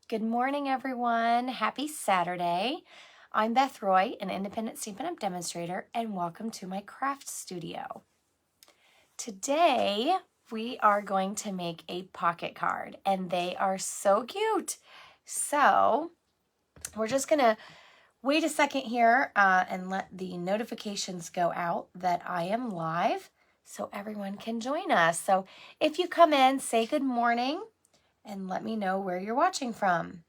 Good morning, everyone. Happy Saturday. I'm Beth Roy, an independent Stampin' Up! Demonstrator, and welcome to my craft studio. Today, we are going to make a pocket card, and they are so cute. So, we're just going to wait a second here and let the notifications go out that I am live so everyone can join us. So, if you come in, say good morning and let me know where you're watching from.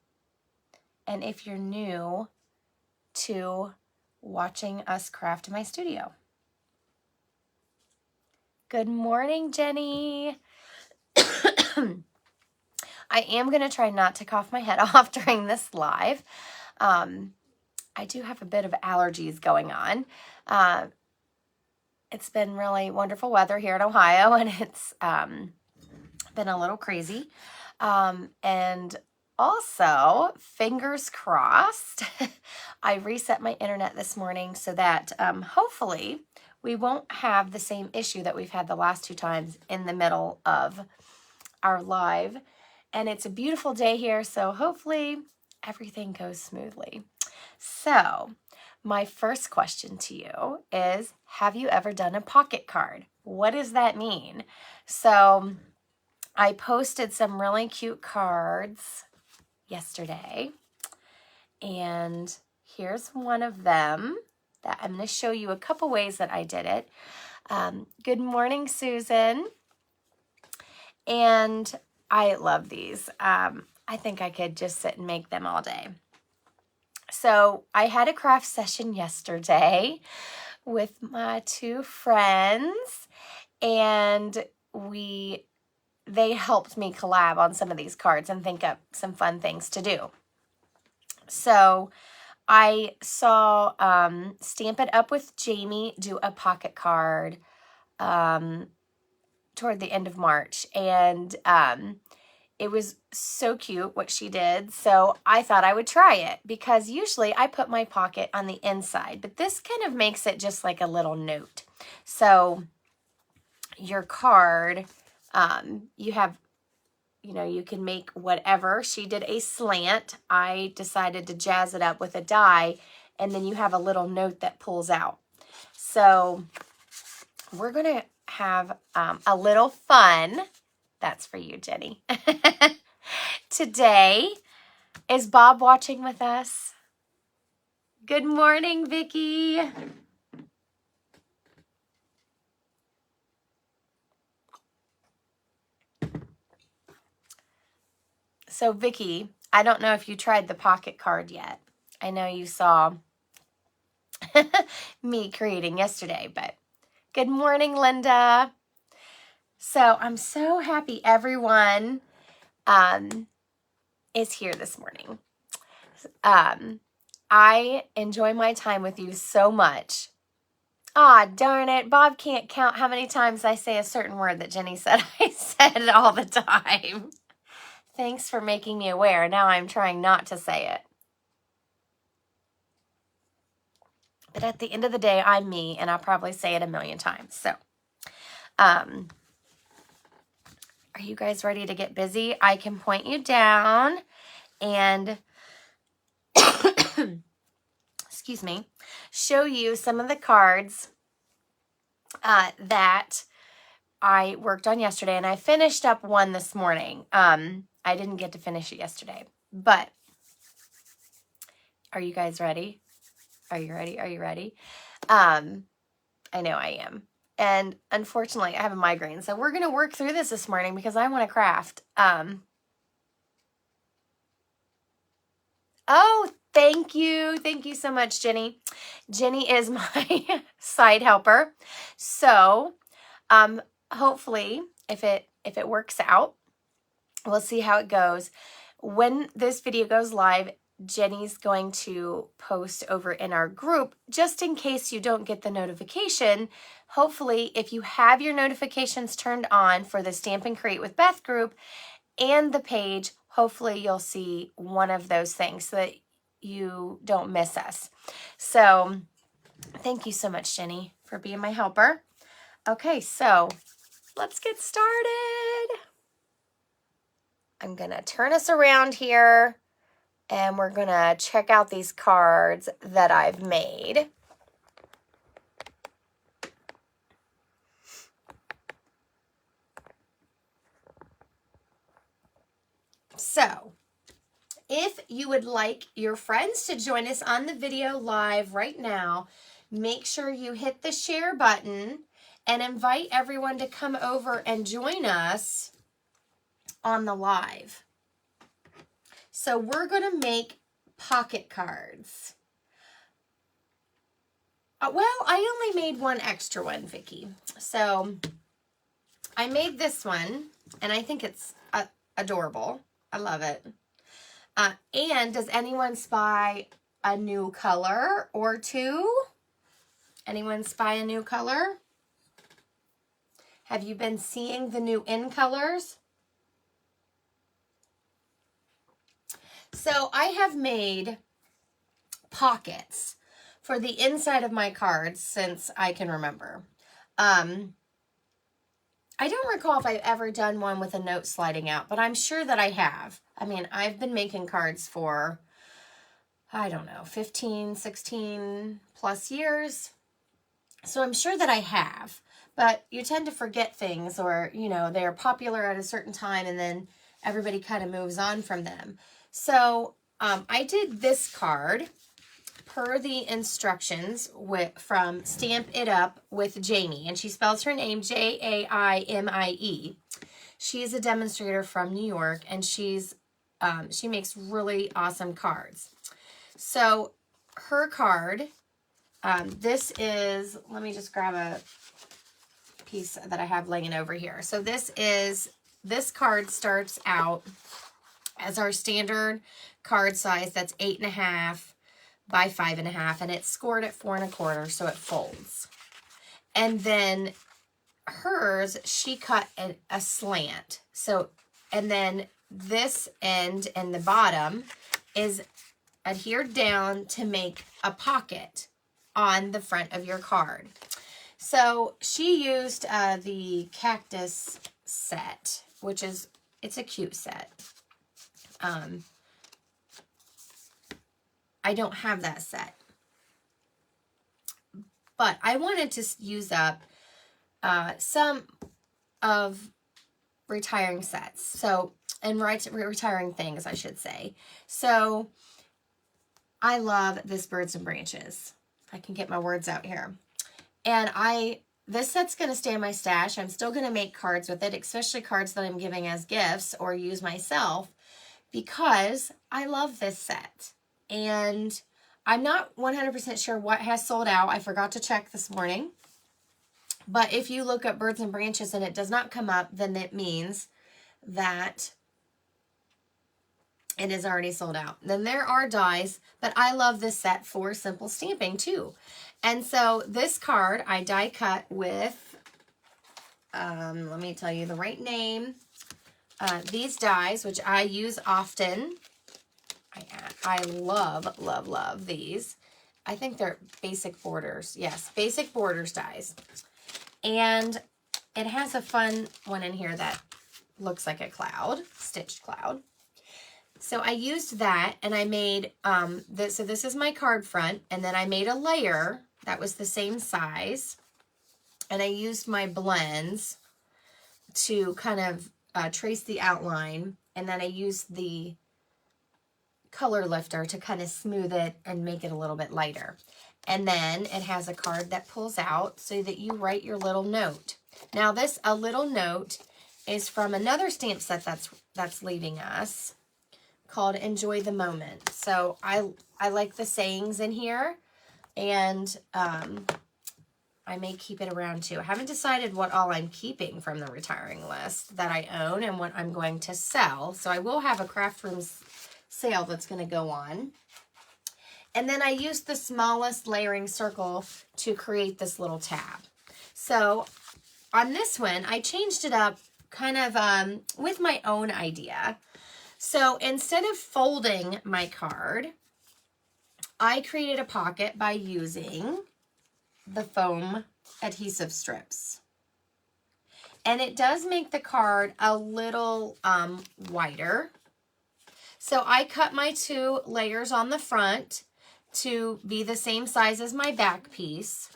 And if you're new to watching us craft in my studio. Good morning, Jenny. I am going to try not to cough my head off during this live. I do have a bit of allergies going on. It's been really wonderful weather here in Ohio, and it's been a little crazy. And also, fingers crossed, I reset my internet this morning so that hopefully we won't have the same issue that we've had the last two times in the middle of our live. And it's a beautiful day here, so hopefully everything goes smoothly. So, my first question to you is, have you ever done a pocket card? What does that mean? So, I posted some really cute cards yesterday, and here's one of them that I'm going to show you a couple ways that I did it. Good morning, Susan. And I love these. I think I could just sit and make them all day. So I had a craft session yesterday with my two friends, and they helped me collab on some of these cards and think up some fun things to do. So I saw Stamp It Up with Jamie do a pocket card toward the end of March, and it was so cute what she did. So I thought I would try it because usually I put my pocket on the inside, but this kind of makes it just like a little note. So your card, you can make whatever. She did a slant. I decided to jazz it up with a die, and then you have a little note that pulls out. So we're going to have a little fun. That's for you, Jenny. Today, is Bob watching with us? Good morning, Vicki. So, Vicki, I don't know if you tried the pocket card yet. I know you saw me creating yesterday, but good morning, Linda. So, I'm so happy everyone is here this morning. I enjoy my time with you so much. Ah, darn it. Bob can't count how many times I say a certain word that Jenny said I said it all the time. Thanks for making me aware. Now I'm trying not to say it. But at the end of the day, I'm me, and I'll probably say it a million times. So, are you guys ready to get busy? I can point you down and, excuse me, show you some of the cards that I worked on yesterday, and I finished up one this morning. I didn't get to finish it yesterday, but are you guys ready? Are you ready? Are you ready? I know I am. And unfortunately, I have a migraine, so we're going to work through this morning because I want to craft. Oh, thank you. Thank you so much, Jenny. Jenny is my side helper. So, hopefully, if it works out, we'll see how it goes. When this video goes live, Jenny's going to post over in our group, just in case you don't get the notification. Hopefully, if you have your notifications turned on for the Stamp and Create with Beth group and the page, hopefully you'll see one of those things so that you don't miss us. So thank you so much, Jenny, for being my helper. Okay, so let's get started. I'm going to turn us around here and we're going to check out these cards that I've made. So, if you would like your friends to join us on the video live right now, make sure you hit the share button and invite everyone to come over and join us on the live. So we're going to make pocket cards. Well, I only made one extra one, Vicki. So I made this one, and I think it's adorable. I love it. And does anyone spy a new color or two? Anyone spy a new color? Have you been seeing the new in colors? So I have made pockets for the inside of my cards since I can remember. I don't recall if I've ever done one with a note sliding out, but I'm sure that I have. I mean, I've been making cards for, I don't know, 15, 16 plus years. So I'm sure that I have, but you tend to forget things, or, you know, they're popular at a certain time and then everybody kind of moves on from them. So I did this card per the instructions from Stamp It Up with Jaimie, and she spells her name Jaimie. She is a demonstrator from New York, and she makes really awesome cards. So her card, this is, let me just grab a piece that I have laying over here. So this card starts out as our standard card size. That's 8.5 by 5.5, and it's scored at 4 1/4, so it folds. And then hers, she cut a slant. So, and then this end and the bottom is adhered down to make a pocket on the front of your card. So she used the cactus set, which is, it's a cute set. I don't have that set, but I wanted to use up some of retiring sets. So, and retiring things, I should say. So I love this Birds and Branches. If I can get my words out here. And this set's going to stay in my stash. I'm still going to make cards with it, especially cards that I'm giving as gifts or use myself, because I love this set. And I'm not 100% sure what has sold out. I forgot to check this morning. But if you look up Birds and Branches and it does not come up, then it means that it is already sold out. Then there are dies, but I love this set for simple stamping too. And so this card I die cut with, let me tell you the right name, these dies, which I use often. I love, love, love these. I think they're Basic Borders. Yes, Basic Borders dies. And it has a fun one in here that looks like a cloud, stitched cloud. So I used that, and I made, so this is my card front, and then I made a layer that was the same size, and I used my blends to kind of trace the outline, and then I used the color lifter to kind of smooth it and make it a little bit lighter. And then it has a card that pulls out so that you write your little note. Now this, a little note, is from another stamp set that's leaving us called Enjoy the Moment. So I like the sayings in here, and I may keep it around too. I haven't decided what all I'm keeping from the retiring list that I own and what I'm going to sell. So I will have a craft room sale that's going to go on. And then I used the smallest layering circle to create this little tab. So on this one, I changed it up kind of with my own idea. So instead of folding my card, I created a pocket by using the foam adhesive strips. And it does make the card a little wider. So I cut my 2 layers on the front to be the same size as my back piece.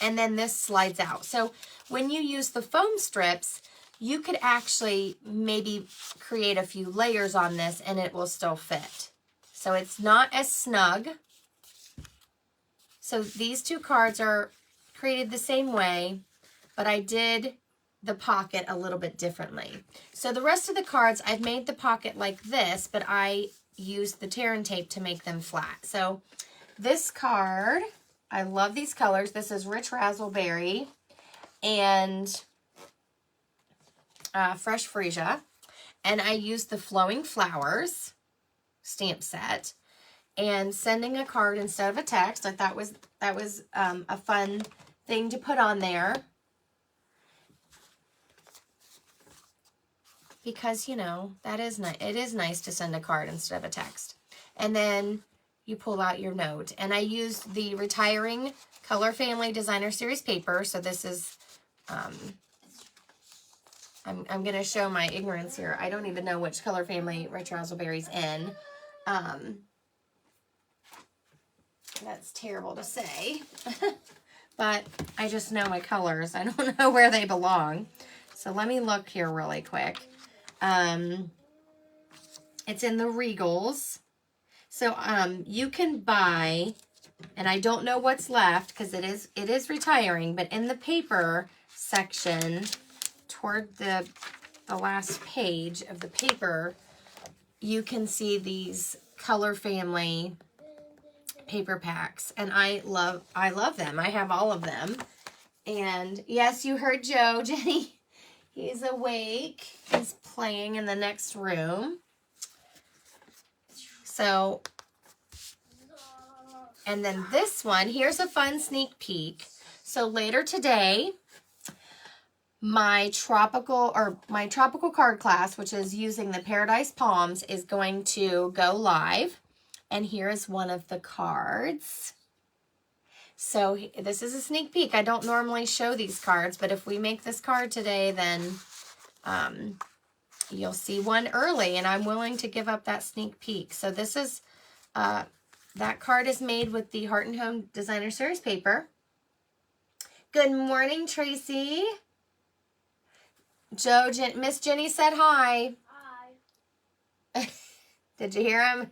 And then this slides out. So when you use the foam strips, you could actually maybe create a few layers on this and it will still fit. So it's not as snug. So these 2 cards are created the same way, but I did the pocket a little bit differently. So the rest of the cards, I've made the pocket like this, but I used the tear and tape to make them flat. So this card, I love these colors. This is Rich Razzleberry and Fresh Freesia. And I used the Flowing Flowers stamp set. And sending a card instead of a text, I thought that was a fun thing to put on there. Because, you know, that is nice. It is nice to send a card instead of a text. And then you pull out your note. And I used the Retiring Color Family Designer Series paper. So this is, I'm going to show my ignorance here. I don't even know which color family Rich Razzleberry's in. That's terrible to say. But I just know my colors. I don't know where they belong. So let me look here really quick. It's in the Regals. So you can buy, and I don't know what's left because it is retiring, but in the paper section toward the last page of the paper, you can see these Color Family paper packs, and I love them. I have all of them. And yes, you heard Joe. Jenny, he's awake. He's playing in the next room. So, and then this one, here's a fun sneak peek. So later today, my tropical card class, which is using the Paradise Palms, is going to go live. And here is one of the cards. So this is a sneak peek. I don't normally show these cards, but if we make this card today, then you'll see one early, and I'm willing to give up that sneak peek. So this is, that card is made with the Heart and Home Designer Series paper. Good morning, Tracy. Joe, Miss Jenny said hi. Hi. Did you hear him?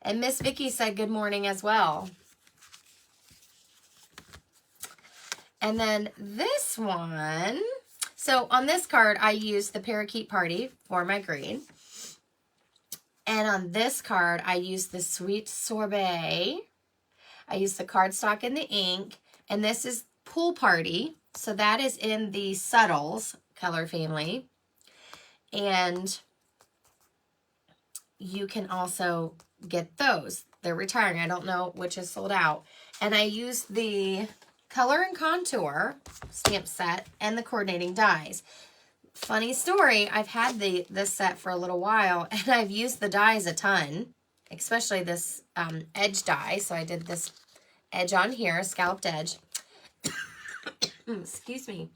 And Miss Vicky said good morning as well. And then this one, so on this card, I used the Parakeet Party for my green. And on this card, I used the Sweet Sorbet. I used the cardstock and the ink. And this is Pool Party. So that is in the Subtles color family. And you can also get those. They're retiring. I don't know which is sold out. And I used the Color and Contour stamp set and the coordinating dies. Funny story, I've had this set for a little while, and I've used the dies a ton, especially this edge die. So I did this edge on here, scalloped edge. Excuse me.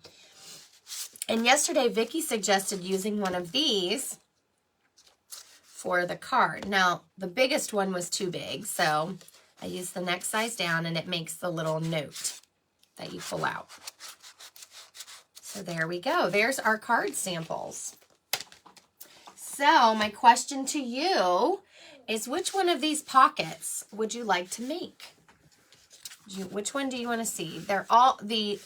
And yesterday, Vicki suggested using one of these for the card. Now, the biggest one was too big, so I used the next size down, and it makes the little note that you pull out. So there we go. There's our card samples. So my question to you is, which one of these pockets would you like to make? Which one do you want to see? They're all, the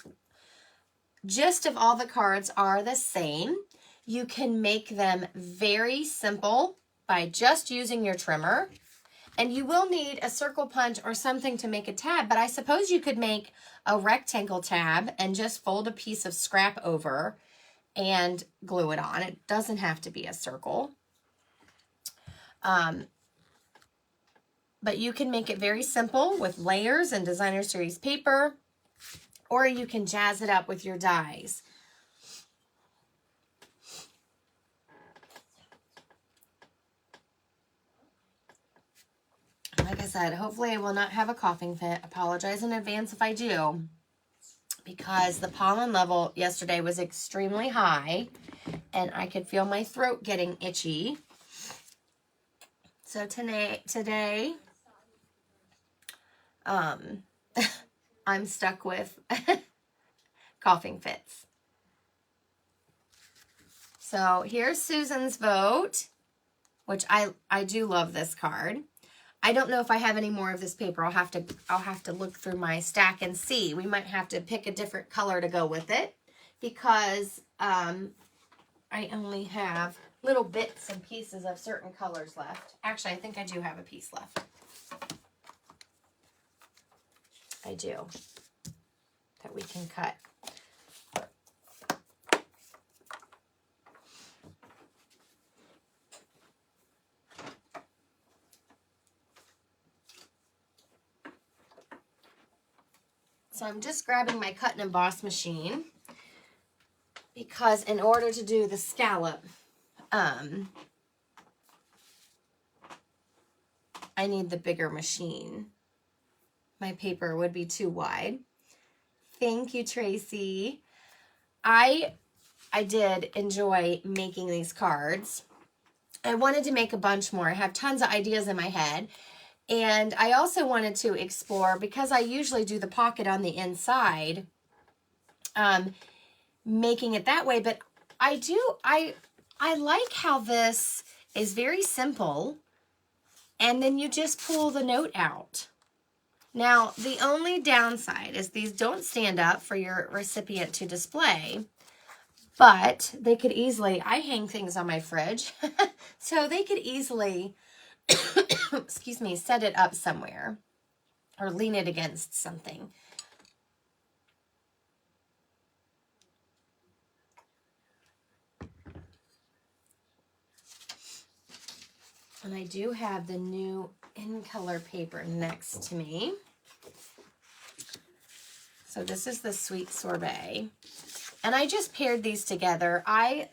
gist of all the cards are the same. You can make them very simple by just using your trimmer. And you will need a circle punch or something to make a tab, but I suppose you could make a rectangle tab and just fold a piece of scrap over and glue it on. It doesn't have to be a circle. But you can make it very simple with layers and Designer Series paper, or you can jazz it up with your dies. Like I said, hopefully I will not have a coughing fit. Apologize in advance if I do. because the pollen level yesterday was extremely high and I could feel my throat getting itchy. So today I'm stuck with coughing fits. So here's Susan's vote, which I do love this card. I don't know if I have any more of this paper. I'll have to look through my stack and see. We might have to pick a different color to go with it because I only have little bits and pieces of certain colors left. Actually, I think I do have a piece left. I do. That we can cut. So I'm just grabbing my cut and emboss machine because in order to do the scallop, I need the bigger machine. My paper would be too wide. Thank you, Tracy. I did enjoy making these cards. I wanted to make a bunch more. I have tons of ideas in my head. And I also wanted to explore, because I usually do the pocket on the inside, making it that way. But I like how this is very simple. And then you just pull the note out. Now, the only downside is these don't stand up for your recipient to display, but they could easily, I hang things on my fridge, so they could easily, excuse me, set it up somewhere or lean it against something. And I do have the new in color paper next to me. So this is the Sweet Sorbet. And I just paired these together. I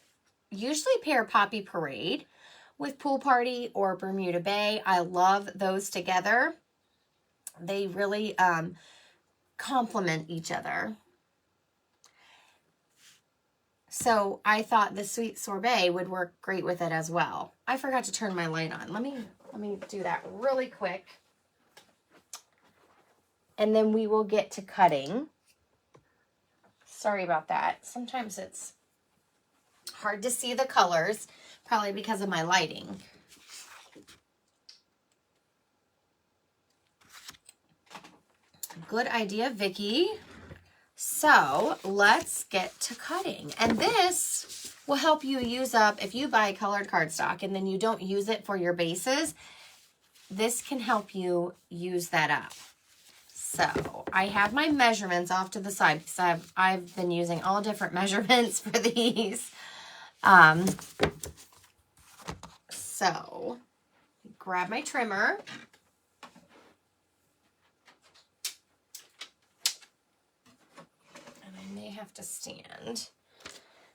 usually pair Poppy Parade with Pool Party or Bermuda Bay. I love those together. They really complement each other. So I thought the Sweet Sorbet would work great with it as well. I forgot to turn my light on. Let me do that really quick. And then we will get to cutting. Sorry about that. Sometimes it's hard to see the colors, probably because of my lighting. Good idea, Vicki. So let's get to cutting. And this will help you use up, if you buy colored cardstock and then you don't use it for your bases, this can help you use that up. So I have my measurements off to the side because I've been using all different measurements for these. So grab my trimmer. And I may have to stand.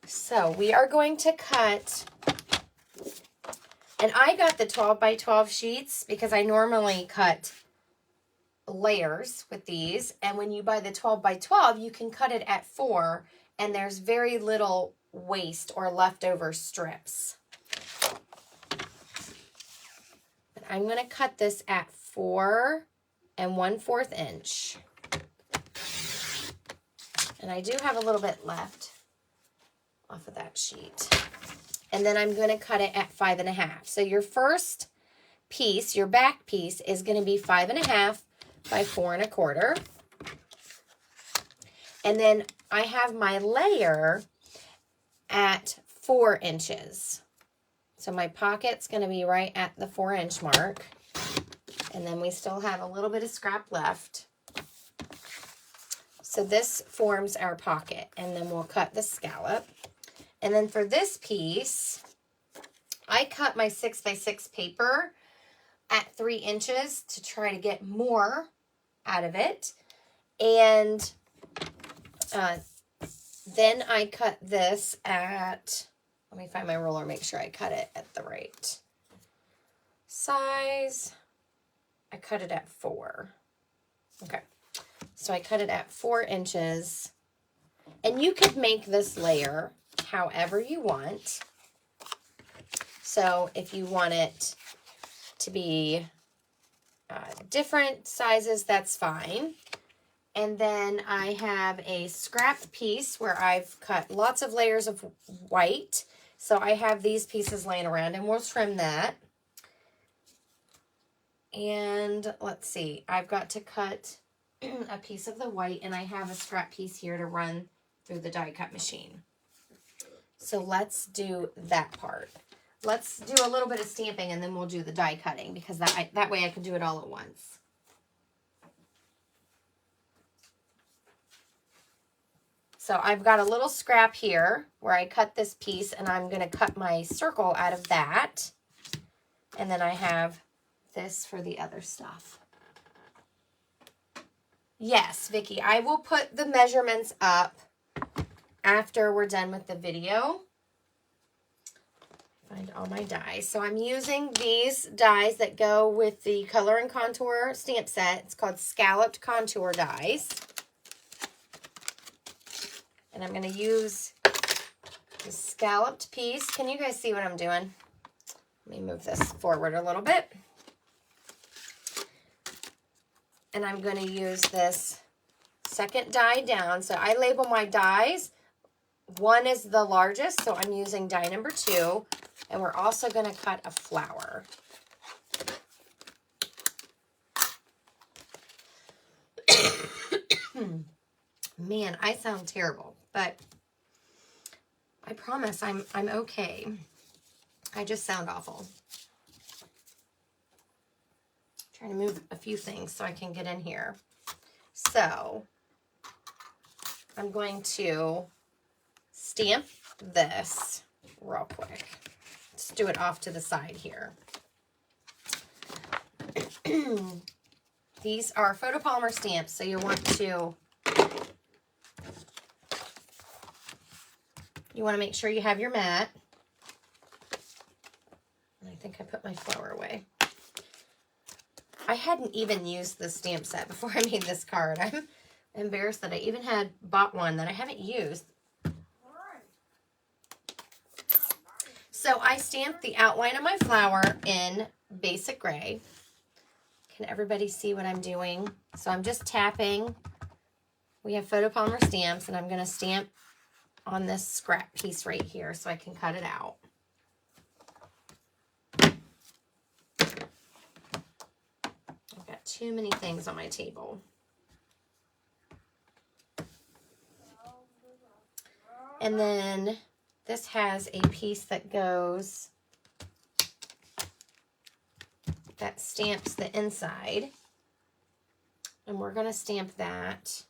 So we are going to cut, and I got the 12 by 12 sheets because I normally cut layers with these, and when you buy the 12 by 12 you can cut it at 4 and there's very little waste or leftover strips. But I'm going to cut this at 4 1/4 inch, and I do have a little bit left off of that sheet, and then I'm going to cut it at 5 1/2. So your first piece, your back piece, is going to be 5 1/2 by 4 1/4. And then I have my layer at 4 inches. So my pocket's going to be right at the 4 inch mark. And then we still have a little bit of scrap left. So this forms our pocket. And then we'll cut the scallop. And then for this piece, I cut my 6 by 6 paper at 3 inches to try to get more out of it. And then I cut this at, let me find my ruler, make sure I cut it at the right size. I cut it at 4. Okay, so I cut it at 4 inches And you could make this layer however you want. So if you want it to be different sizes, that's fine. And then I have a scrap piece where I've cut lots of layers of white. So I have these pieces laying around, and we'll trim that. And let's see, I've got to cut a piece of the white, and I have a scrap piece here to run through the die cut machine. So let's do that part. Let's do a little bit of stamping, and then we'll do the die cutting, because that way I can do it all at once. So I've got a little scrap here where I cut this piece, and I'm going to cut my circle out of that. And then I have this for the other stuff. Yes, Vicki, I will put the measurements up after we're done with the video. Find all my dies. So I'm using these dies that go with the Color and Contour stamp set. It's called Scalloped Contour dies. And I'm going to use the scalloped piece. Can you guys see what I'm doing? Let me move this forward a little bit. And I'm going to use this second die down. So I label my dies. One is the largest, so I'm using die number 2. And we're also going to cut a flower. Man, I sound terrible, but I promise I'm okay. I just sound awful. Trying to move a few things so I can get in here. So I'm going to stamp this real quick. Let's do it off to the side here. These are photopolymer stamps, so you want to make sure you have your mat. And I think I put my flower away. I hadn't even used the stamp set before I made this card. I'm embarrassed that I even had bought one that I haven't used. So I stamped the outline of my flower in basic gray. Can everybody see what I'm doing? So I'm just tapping. We have photopolymer stamps, and I'm going to stamp on this scrap piece right here so I can cut it out. I've got too many things on my table. And then this has a piece that goes, that stamps the inside. And we're going to stamp that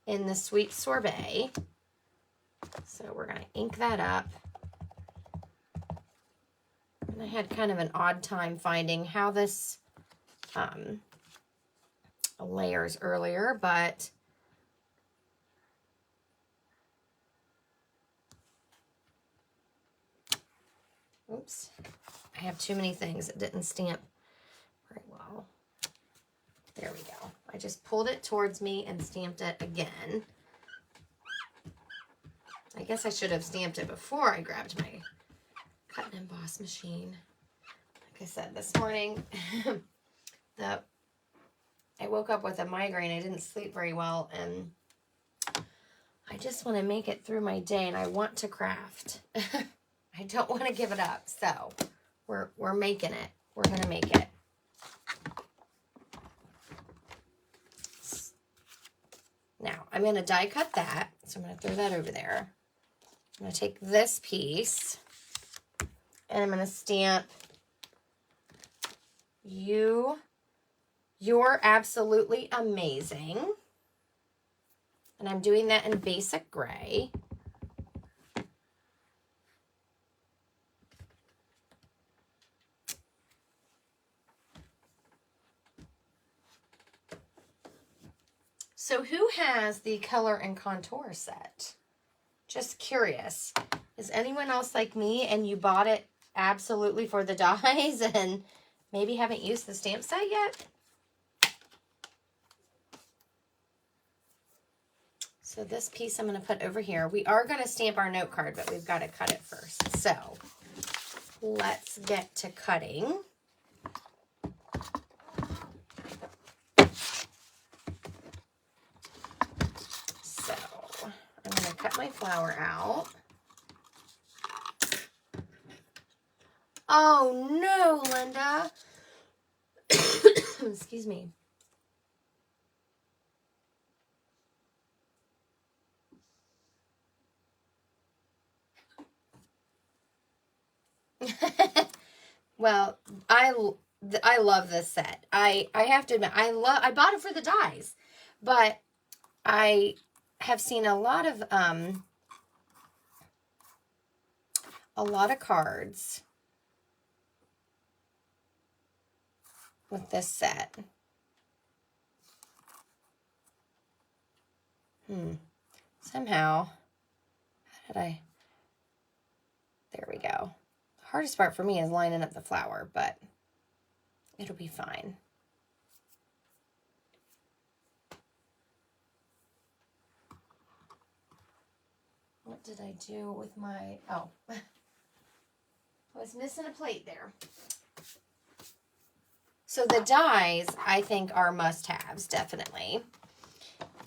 in the Sweet Sorbet. So we're going to ink that up. And I had kind of an odd time finding how this layers earlier, but oops, I have too many things that didn't stamp very well. There we go. I just pulled it towards me and stamped it again. I guess I should have stamped it before I grabbed my cut and emboss machine. Like I said, this morning, I woke up with a migraine. I didn't sleep very well, and I just want to make it through my day, and I want to craft. I don't want to give it up, so we're making it. We're going to make it. Now, I'm going to die cut that, so I'm going to throw that over there. I'm going to take this piece, and I'm going to stamp you. You're absolutely amazing. And I'm doing that in basic gray. So who has the Color and Contour set? Just curious. Is anyone else like me and you bought it absolutely for the dies and maybe haven't used the stamp set yet? So this piece I'm going to put over here. We are going to stamp our note card, but we've got to cut it first. So let's get to cutting. So I'm going to cut my flower out. Oh no, Linda. Excuse me. Well, I love this set. I have to admit, I bought it for the dies, but I have seen a lot of cards with this set. Somehow, how did I? There we go. The hardest part for me is lining up the flower, but it'll be fine. What did I do with my, oh, I was missing a plate there. So the dies, I think, are must-haves, definitely.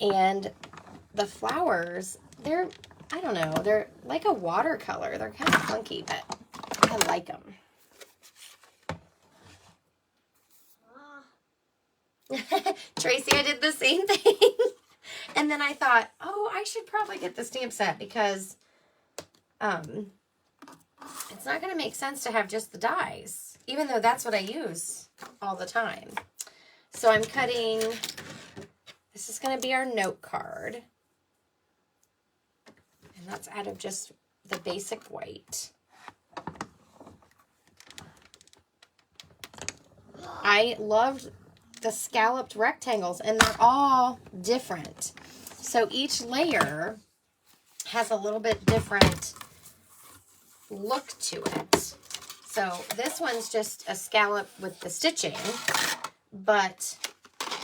And the flowers, they're, I don't know, they're like a watercolor. They're kind of funky, but I like them. Tracy, I did the same thing. And then I thought, oh, I should probably get the stamp set because it's not going to make sense to have just the dies, even though that's what I use all the time. So I'm cutting, this is going to be our note card. And that's out of just the basic white. I loved the scalloped rectangles, and they're all different. So each layer has a little bit different look to it. So this one's just a scallop with the stitching, but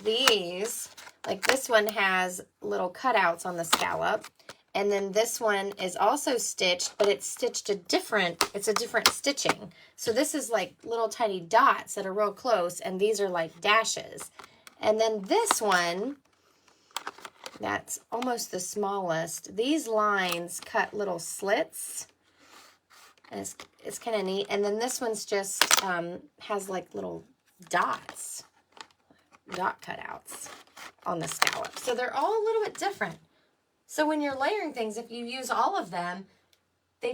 these, like this one has little cutouts on the scallop, and then this one is also stitched, but it's stitched it's a different stitching. So this is like little tiny dots that are real close, and these are like dashes. And then this one, that's almost the smallest. These lines cut little slits, and it's kind of neat. And then this one's just has like little dots, dot cutouts on the scallop. So they're all a little bit different. So when you're layering things, if you use all of them, they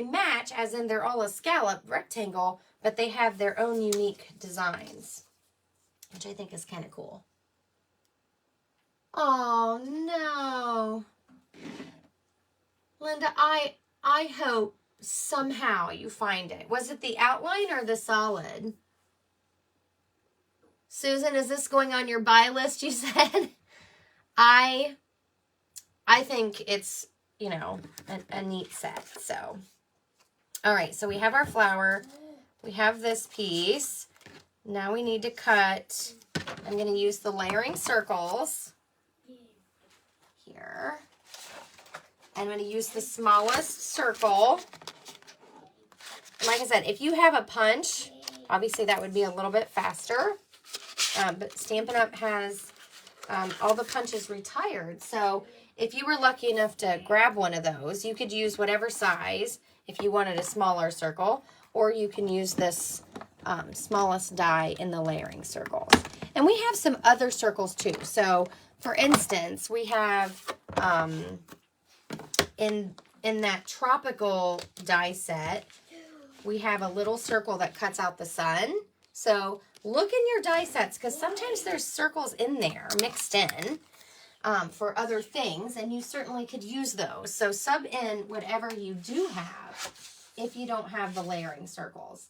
match, as in they're all a scallop rectangle, but they have their own unique designs, which I think is kind of cool. Oh no. Linda, I hope somehow you find it. Was it the outline or the solid? Susan, is this going on your buy list, you said? I think it's, you know, a neat set. So, all right, so we have our flower. We have this piece. Now we need to cut. I'm going to use the layering circles here. I'm going to use the smallest circle. Like I said, if you have a punch, obviously that would be a little bit faster. But Stampin' Up! Has all the punches retired. So if you were lucky enough to grab one of those, you could use whatever size if you wanted a smaller circle, or you can use this smallest die in the layering circles. And we have some other circles too. So for instance, we have in that tropical die set, we have a little circle that cuts out the sun. So look in your die sets, because sometimes there's circles in there mixed in for other things, and you certainly could use those. So sub in whatever you do have if you don't have the layering circles.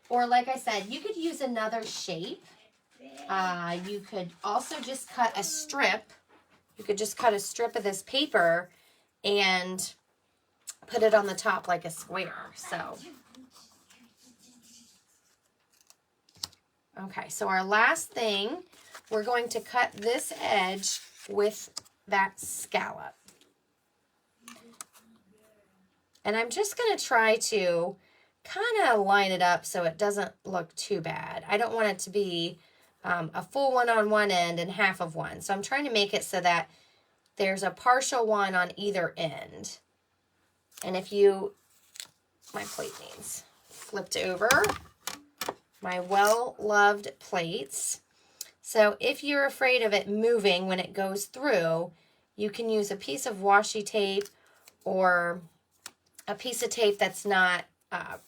Or like I said, you could use another shape. You could also just cut a strip. You could just cut a strip of this paper and put it on the top like a square. So, okay, so our last thing, we're going to cut this edge with that scallop. And I'm just going to try to kind of line it up so it doesn't look too bad. I don't want it to be a full one on one end and half of one. So I'm trying to make it so that there's a partial one on either end. And if you, my plate needs flipped over, my well-loved plates. So if you're afraid of it moving when it goes through, you can use a piece of washi tape or a piece of tape that's not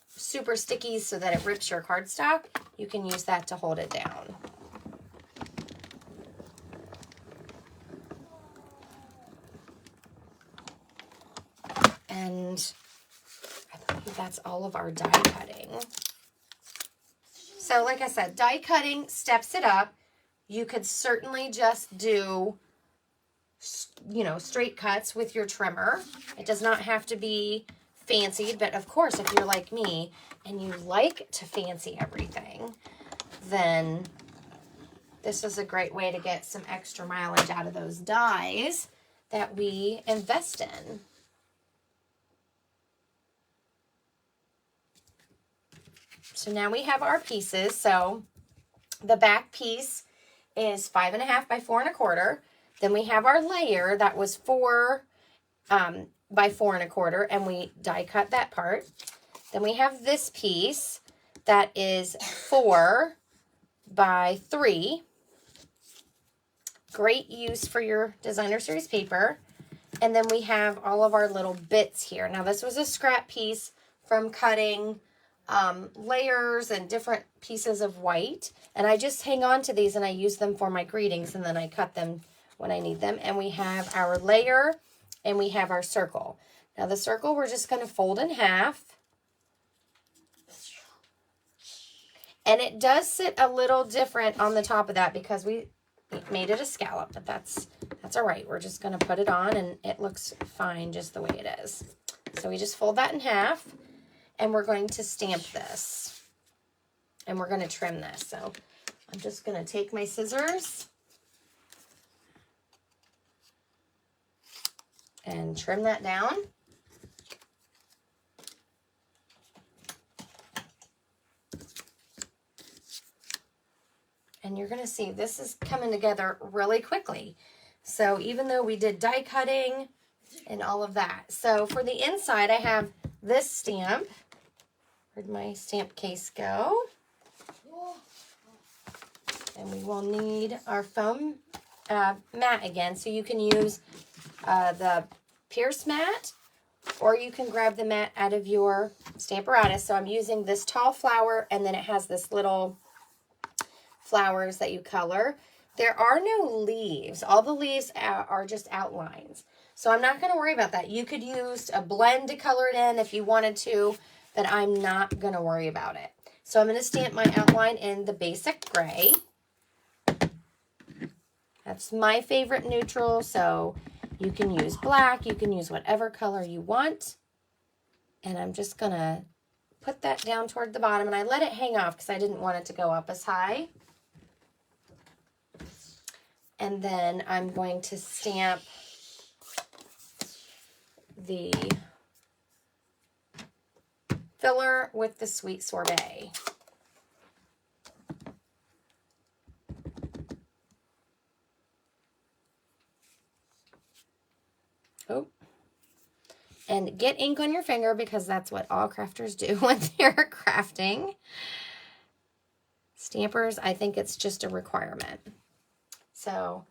super sticky so that it rips your cardstock. You can use that to hold it down. And I believe that's all of our die cutting. So like I said, die cutting steps it up. You could certainly just do, you know, straight cuts with your trimmer. It does not have to be fancied, but of course, if you're like me and you like to fancy everything, then this is a great way to get some extra mileage out of those dies that we invest in. So now we have our pieces. So the back piece is 5.5 by 4 1/4. Then we have our layer that was 4 by 4 1/4, and we die cut that part. Then we have this piece that is 4 by 3. Great use for your designer series paper. And then we have all of our little bits here. Now this was a scrap piece from cutting layers and different pieces of white, and I just hang on to these and I use them for my greetings, and then I cut them when I need them. And we have our layer and we have our circle. Now the circle we're just going to fold in half, and it does sit a little different on the top of that because we made it a scallop, but that's all right. We're just going to put it on and it looks fine just the way it is. So we just fold that in half. And we're going to stamp this. And we're going to trim this. So I'm just going to take my scissors and trim that down. And you're going to see this is coming together really quickly. So even though we did die cutting and all of that. So for the inside, I have this stamp. Where'd my stamp case go? And we will need our foam mat again. So you can use the Pierce mat, or you can grab the mat out of your Stamparatus. So I'm using this tall flower, and then it has this little flowers that you color. There are no leaves. All the leaves are just outlines. So I'm not going to worry about that. You could use a blend to color it in if you wanted to, but I'm not going to worry about it. So I'm going to stamp my outline in the basic gray. That's my favorite neutral, so you can use black, you can use whatever color you want. And I'm just going to put that down toward the bottom, and I let it hang off because I didn't want it to go up as high. And then I'm going to stamp the filler with the Sweet Sorbet. Oh, and get ink on your finger because that's what all crafters do when they're crafting. Stampers, I think it's just a requirement. So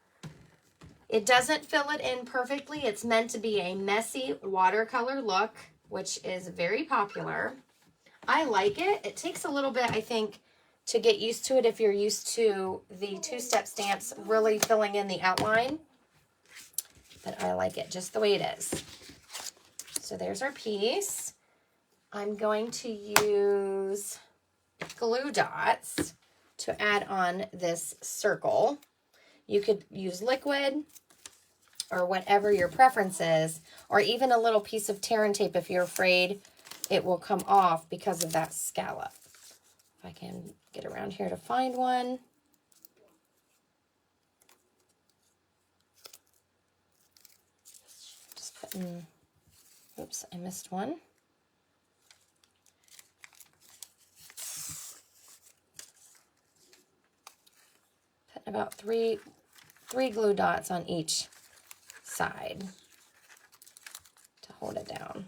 it doesn't fill it in perfectly. It's meant to be a messy watercolor look, which is very popular. I like it. It takes a little bit, I think, to get used to it if you're used to the two-step stamps really filling in the outline. But I like it just the way it is. So there's our piece. I'm going to use glue dots to add on this circle. You could use liquid or whatever your preference is, or even a little piece of tear and tape if you're afraid it will come off because of that scallop. If I can get around here to find one. Oops, I missed one. Putting about three glue dots on each side to hold it down.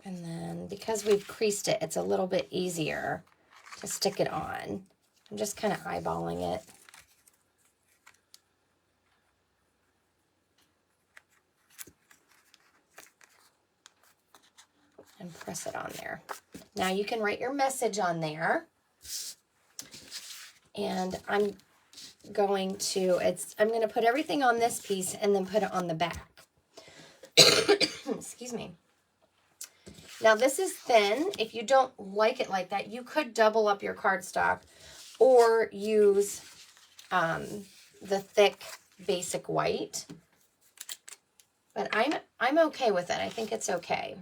And then because we've creased it, it's a little bit easier to stick it on. I'm just kind of eyeballing it. And press it on there. Now you can write your message on there. And I'm going to put everything on this piece and then put it on the back. Excuse me. Now this is thin. If you don't like it like that, you could double up your cardstock or use the thick basic white. But I'm okay with it. I think it's okay.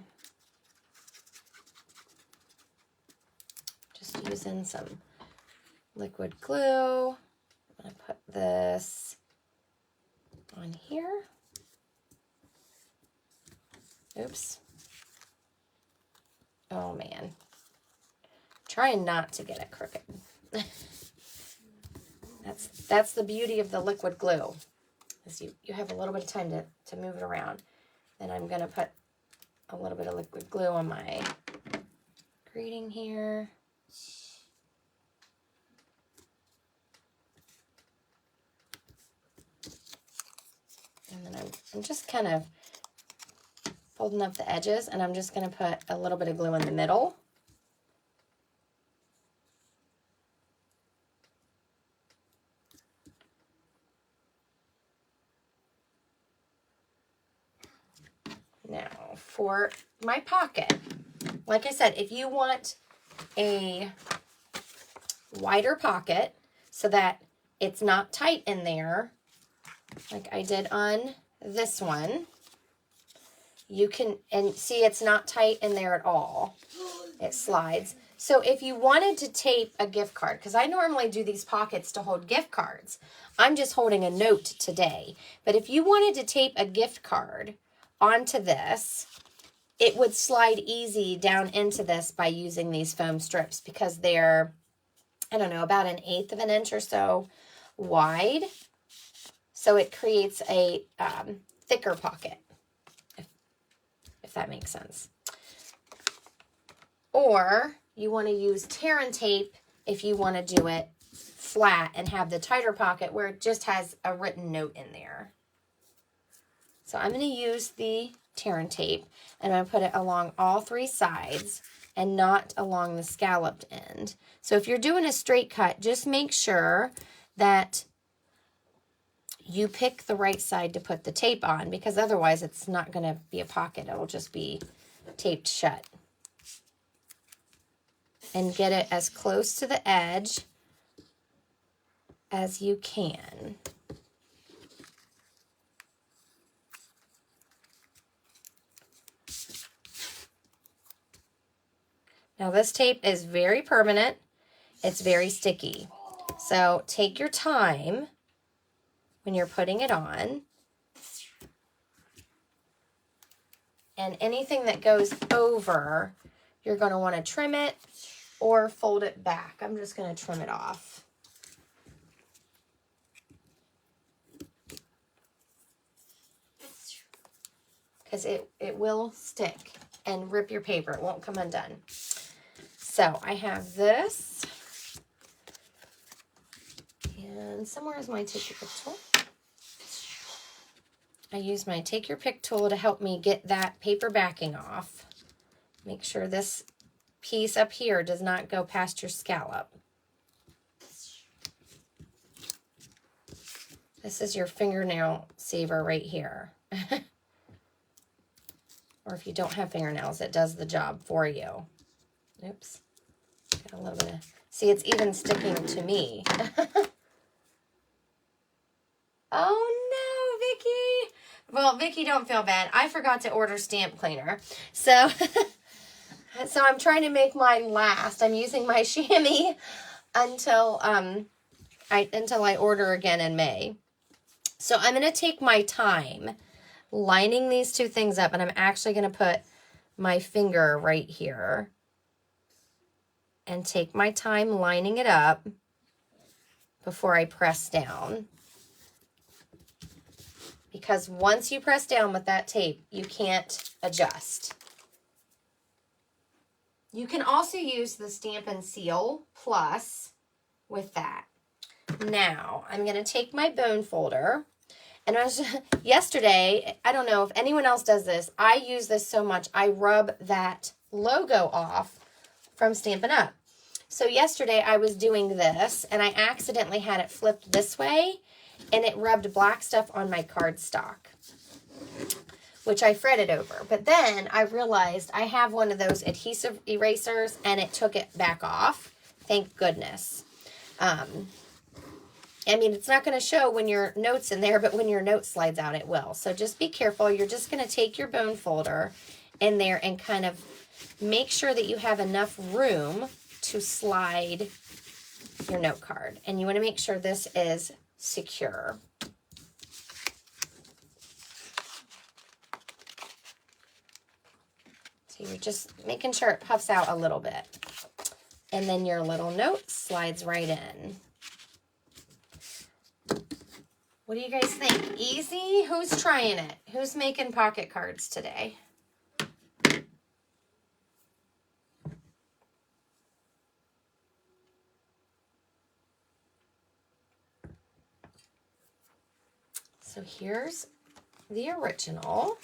Just using some liquid glue. I'm going to put this on here. Oops. Oh man. Trying not to get it crooked. That's the beauty of the liquid glue. Is you have a little bit of time to move it around. Then I'm going to put a little bit of liquid glue on my greeting here. And then I'm just kind of folding up the edges, and I'm just going to put a little bit of glue in the middle. Now, for my pocket, like I said, if you want a wider pocket so that it's not tight in there, like I did on this one, you can, and see it's not tight in there at all. It slides. So if you wanted to tape a gift card, because I normally do these pockets to hold gift cards. I'm just holding a note today. But if you wanted to tape a gift card onto this, it would slide easy down into this by using these foam strips because they're, I don't know, about 1/8 of an inch or so wide. So it creates a thicker pocket, if that makes sense. Or you want to use tear and tape if you want to do it flat and have the tighter pocket where it just has a written note in there. So I'm going to use the tear and tape, and I'm going to put it along all 3 sides and not along the scalloped end. So if you're doing a straight cut, just make sure that you pick the right side to put the tape on, because otherwise it's not going to be a pocket. It'll just be taped shut. And get it as close to the edge as you can. Now this tape is very permanent. It's very sticky. So take your time when you're putting it on. And anything that goes over, you're going to want to trim it or fold it back. I'm just going to trim it off. Because it will stick and rip your paper. It won't come undone. So I have this. And somewhere is my Take Your Pick tool. I use my Take Your Pick tool to help me get that paper backing off. Make sure this piece up here does not go past your scallop. This is your fingernail saver right here. Or if you don't have fingernails, it does the job for you. Oops. Got a little bit of... See, it's even sticking to me. Oh no, Vicky. Well, Vicky, don't feel bad. I forgot to order stamp cleaner. So, so I'm trying to make mine last. I'm using my chamois until I order again in May. So I'm going to take my time lining these two things up, and I'm actually going to put my finger right here and take my time lining it up before I press down. Because once you press down with that tape, you can't adjust. You can also use the Stampin' Seal Plus with that. Now, I'm going to take my bone folder. And yesterday, I don't know if anyone else does this, I use this so much, I rub that logo off from Stampin' Up. So yesterday I was doing this, and I accidentally had it flipped this way, and it rubbed black stuff on my cardstock, which I fretted over. But then I realized I have one of those adhesive erasers, and it took it back off. Thank goodness. I mean, it's not going to show when your note's in there, but when your note slides out, it will. So just be careful. You're just going to take your bone folder in there and kind of make sure that you have enough room to slide your note card. And you want to make sure this is secure. So you're just making sure it puffs out a little bit. And then your little note slides right in. What do you guys think? Easy? Who's trying it? Who's making pocket cards today? So here's the original,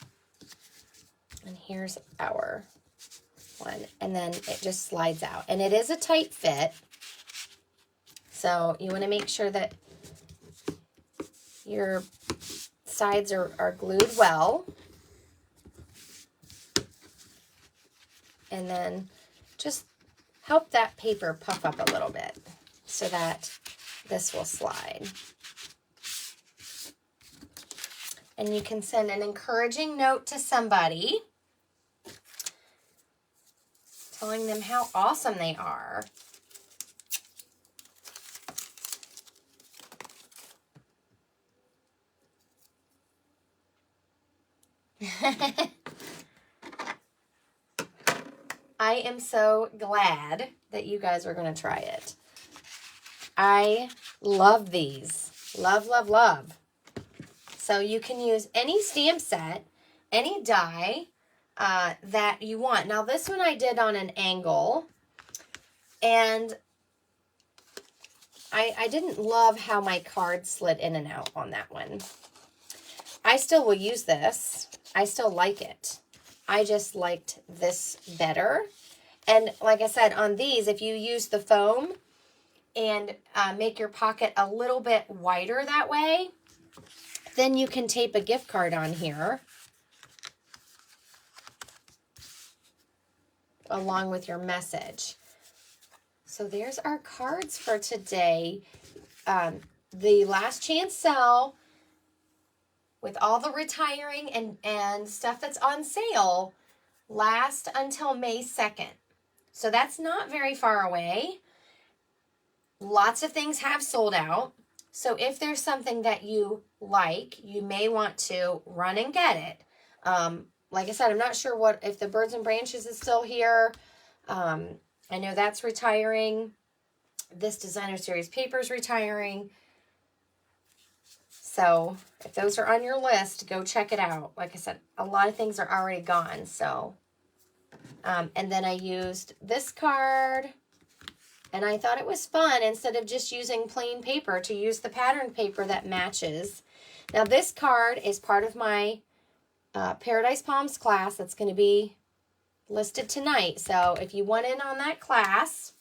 and here's our one, and then it just slides out. And it is a tight fit, so you want to make sure that your sides are glued well. And then just help that paper puff up a little bit so that this will slide. And you can send an encouraging note to somebody telling them how awesome they are. I am so glad that you guys are going to try it. I love these. Love, love, love. So you can use any stamp set, any die that you want. Now this one I did on an angle, and I didn't love how my card slid in and out on that one. I still will use this. I still like it. I just liked this better. And like I said, on these, if you use the foam and make your pocket a little bit wider that way, then you can tape a gift card on here along with your message. So there's our cards for today. The last chance sell with all the retiring and stuff that's on sale lasts until May 2nd. So that's not very far away. Lots of things have sold out. So if there's something that you like, you may want to run and get it. Like I said, I'm not sure if the Birds and Branches is still here. I know that's retiring. This Designer Series paper is retiring. So if those are on your list, go check it out. Like I said, a lot of things are already gone. So, and then I used this card, and I thought it was fun, instead of just using plain paper, to use the pattern paper that matches. Now this card is part of my Paradise Palms class that's going to be listed tonight. So if you want in on that class,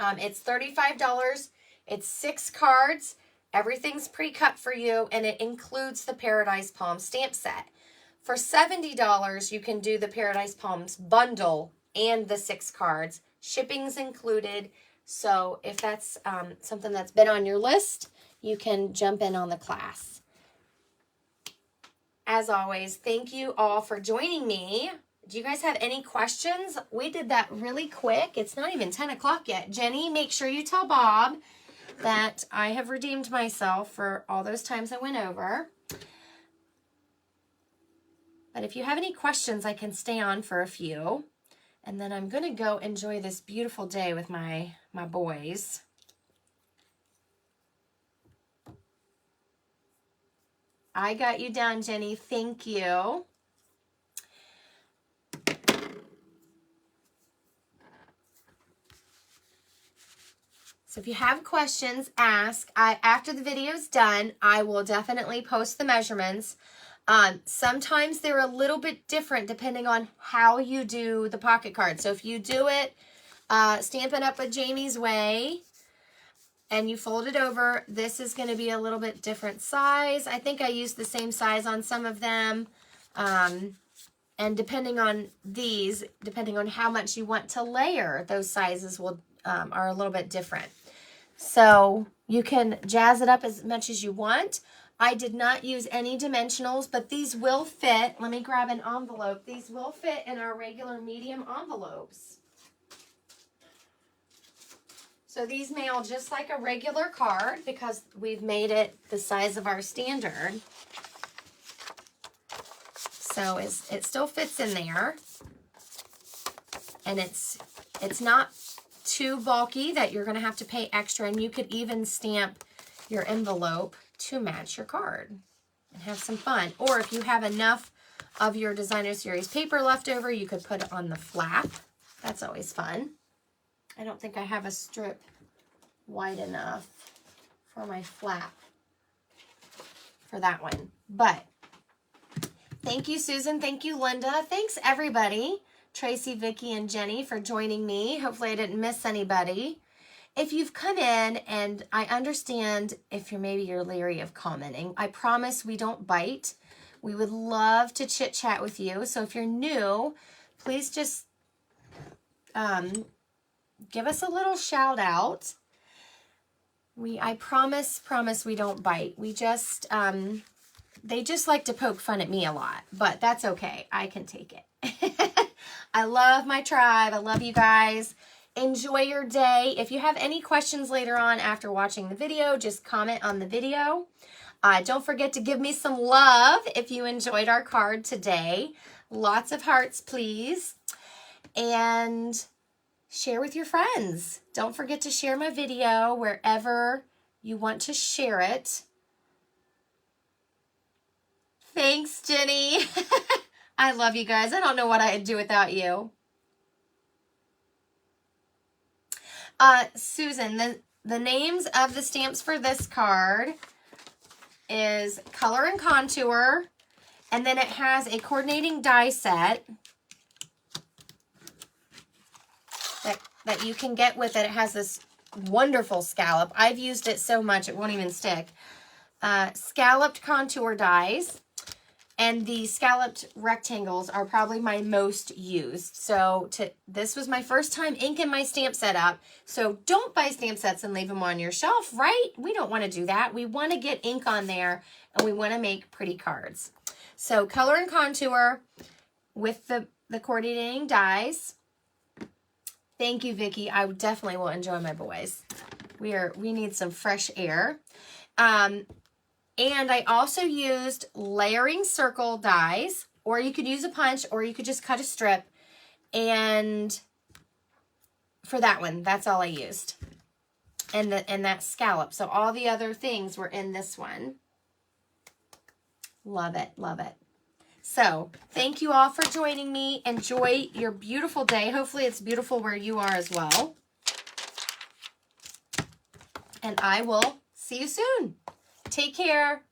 it's $35. It's 6 cards. Everything's pre-cut for you, and it includes the Paradise Palms stamp set. For $70, you can do the Paradise Palms bundle and the 6 cards. Shipping's included. So if that's something that's been on your list, you can jump in on the class. As always, thank you all for joining me Do you guys have any questions? We did that really quick. It's not even 10 o'clock yet. Jenny, make sure you tell Bob that I have redeemed myself for all those times I went over. But if you have any questions, I can stay on for a few. And then I'm going to go enjoy this beautiful day with my boys. I got you down, Jenny. Thank you. So if you have questions, ask. After the video's done, I will definitely post the measurements. Sometimes they're a little bit different depending on how you do the pocket card. So if you do it, Stampin' Up with Jamie's Way, and you fold it over, this is going to be a little bit different size. I think I used the same size on some of them. And depending on these, depending on how much you want to layer, those sizes will are a little bit different. So you can jazz it up as much as you want. I did not use any dimensionals, but these will fit. Let me grab an envelope. These will fit in our regular medium envelopes. So these mail just like a regular card because we've made it the size of our standard. So it still fits in there. And it's not too bulky that you're going to have to pay extra. And you could even stamp your envelope to match your card and have some fun. Or if you have enough of your Designer Series paper left over, you could put it on the flap. That's always fun. I don't think I have a strip wide enough for my flap for that one. But thank you, Susan. Thank you, Linda. Thanks, everybody. Tracy, Vicki, and Jenny for joining me. Hopefully I didn't miss anybody. If you've come in, and I understand if you're leery of commenting, I promise we don't bite. We would love to chit chat with you. So if you're new, please just give us a little shout out. I promise we don't bite. We just, they just like to poke fun at me a lot, but that's okay. I can take it. I love my tribe. I love you guys. Enjoy your day. If you have any questions later on after watching the video, just comment on the video. Don't forget to give me some love if you enjoyed our card today. Lots of hearts, please. And share with your friends. Don't forget to share my video wherever you want to share it. Thanks, Jenny. I love you guys. I don't know what I'd do without you. Susan, the names of the stamps for this card is Color and Contour, and then it has a coordinating die set that you can get with it. It has this wonderful scallop. I've used it so much it won't even stick. Scalloped contour dies. And the scalloped rectangles are probably my most used. So this was my first time inking my stamp set up. So don't buy stamp sets and leave them on your shelf, right? We don't want to do that. We want to get ink on there and we want to make pretty cards. So Color and Contour with the coordinating dies. Thank you, Vicki. I definitely will enjoy my boys. We need some fresh air. And I also used layering circle dies, or you could use a punch, or you could just cut a strip. And for that one, that's all I used. And that scallop. So all the other things were in this one. Love it, love it. So thank you all for joining me. Enjoy your beautiful day. Hopefully it's beautiful where you are as well. And I will see you soon. Take care.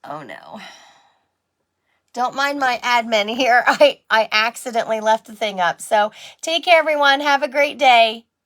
Oh no. Don't mind my admin here. I accidentally left the thing up. So take care, everyone. Have a great day.